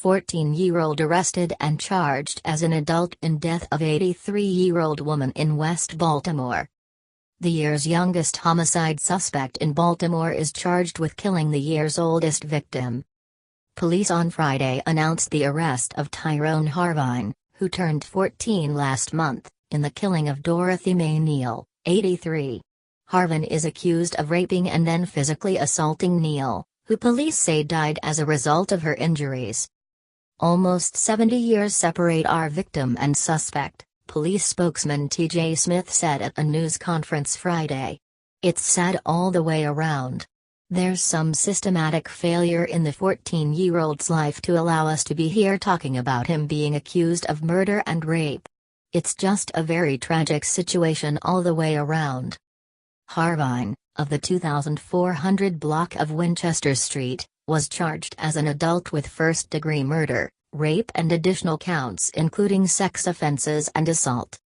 14-year-old arrested and charged as an adult in death of 83-year-old woman in West Baltimore. The year's youngest homicide suspect in Baltimore is charged with killing the year's oldest victim. Police on Friday announced the arrest of Tyrone Harvine, who turned 14 last month, in the killing of Dorothy Mae Neal, 83. Harvine is accused of raping and then physically assaulting Neal, who police say died as a result of her injuries. Almost 70 years separate our victim and suspect, police spokesman T.J. Smith said at a news conference Friday. It's sad all the way around. There's some systematic failure in the 14-year-old's life to allow us to be here talking about him being accused of murder and rape. It's just a very tragic situation all the way around. Harvine, of the 2400 block of Winchester Street, was charged as an adult with first-degree murder, rape and additional counts including sex offenses and assault.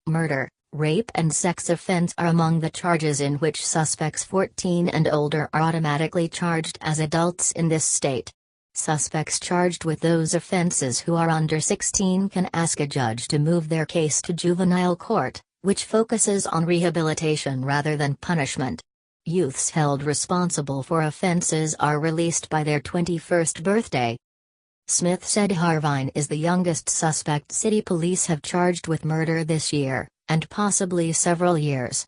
Murder, rape and sex offense are among the charges in which suspects 14 and older are automatically charged as adults in this state. Suspects charged with those offenses who are under 16 can ask a judge to move their case to juvenile court, which focuses on rehabilitation rather than punishment. Youths held responsible for offenses are released by their 21st birthday. Smith said Harvine is the youngest suspect city police have charged with murder this year, and possibly several years.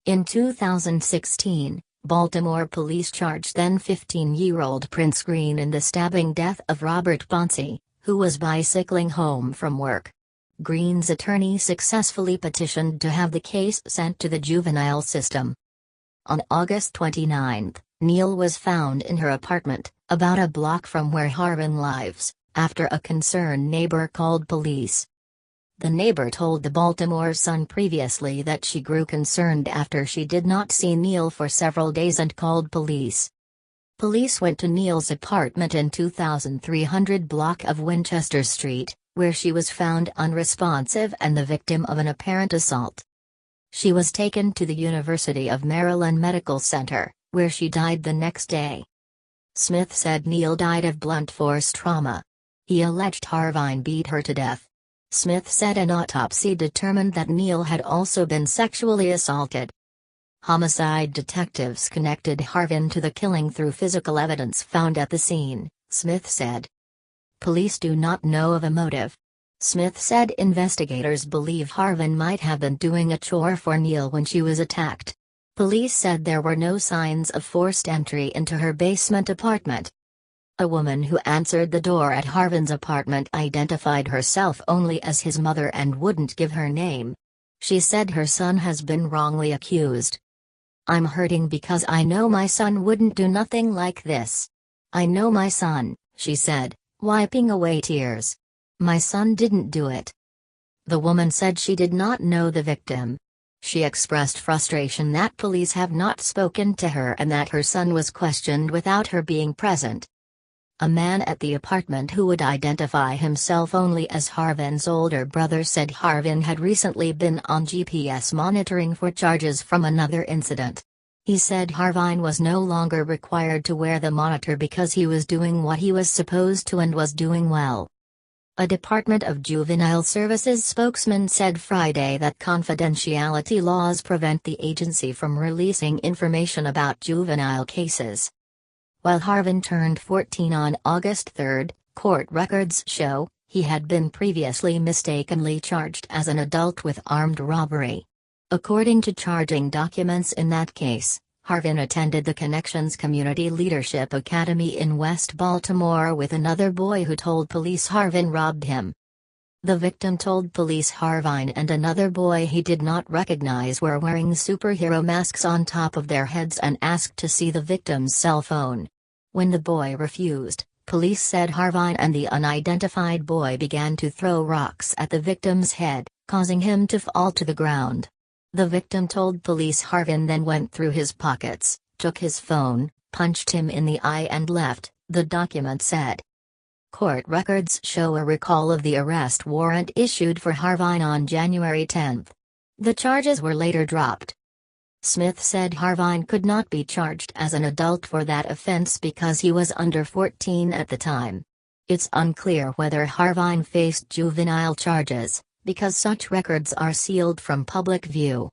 In 2016, Baltimore police charged then 15-year-old Prince Green in the stabbing death of Robert Bonsi, who was bicycling home from work. Green's attorney successfully petitioned to have the case sent to the juvenile system. On August 29, Neal was found in her apartment, about a block from where Harvine lives, after a concerned neighbor called police. The neighbor told the Baltimore Sun previously that she grew concerned after she did not see Neal for several days and called police. Police went to Neal's apartment in 2300 block of Winchester Street, where she was found unresponsive and the victim of an apparent assault. She was taken to the University of Maryland Medical Center, where she died the next day. Smith said Neal died of blunt force trauma. He alleged Harvine beat her to death. Smith said an autopsy determined that Neal had also been sexually assaulted. Homicide detectives connected Harvine to the killing through physical evidence found at the scene, Smith said. Police do not know of a motive. Smith said investigators believe Harvine might have been doing a chore for Neal when she was attacked. Police said there were no signs of forced entry into her basement apartment. A woman who answered the door at Harvine's apartment identified herself only as his mother and wouldn't give her name. She said her son has been wrongly accused. "I'm hurting because I know my son wouldn't do nothing like this. I know my son," she said, wiping away tears. "My son didn't do it." The woman said she did not know the victim. She expressed frustration that police have not spoken to her and that her son was questioned without her being present. A man at the apartment who would identify himself only as Harvine's older brother said Harvine had recently been on GPS monitoring for charges from another incident. He said Harvine was no longer required to wear the monitor because he was doing what he was supposed to and was doing well. A Department of Juvenile Services spokesman said Friday that confidentiality laws prevent the agency from releasing information about juvenile cases. While Harvine turned 14 on August 3, court records show, he had been previously mistakenly charged as an adult with armed robbery. According to charging documents in that case, Harvine attended the Connections Community Leadership Academy in West Baltimore with another boy who told police Harvine robbed him. The victim told police Harvine and another boy he did not recognize were wearing superhero masks on top of their heads and asked to see the victim's cell phone. When the boy refused, police said Harvine and the unidentified boy began to throw rocks at the victim's head, causing him to fall to the ground. The victim told police Harvine then went through his pockets, took his phone, punched him in the eye and left, the document said. Court records show a recall of the arrest warrant issued for Harvine on January 10. The charges were later dropped. Smith said Harvine could not be charged as an adult for that offense because he was under 14 at the time. It's unclear whether Harvine faced juvenile charges, because such records are sealed from public view.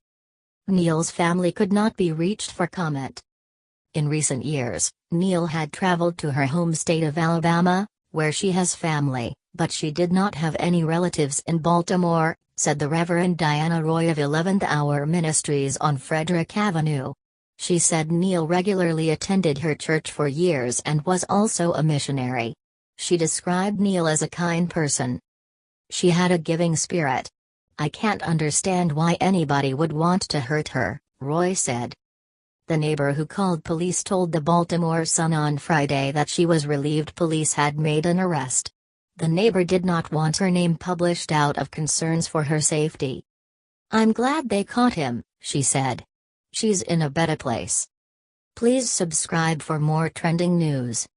Neil's family could not be reached for comment. In recent years, Neil had traveled to her home state of Alabama, where she has family, but she did not have any relatives in Baltimore, said the Reverend Diana Roy of 11th Hour Ministries on Frederick Avenue. She said Neil regularly attended her church for years and was also a missionary. She described Neil as a kind person. She had a giving spirit. I can't understand why anybody would want to hurt her, Roy said. The neighbor who called police told the Baltimore Sun on Friday that she was relieved police had made an arrest. The neighbor did not want her name published out of concerns for her safety. I'm glad they caught him, she said. She's in a better place. Please subscribe for more trending news.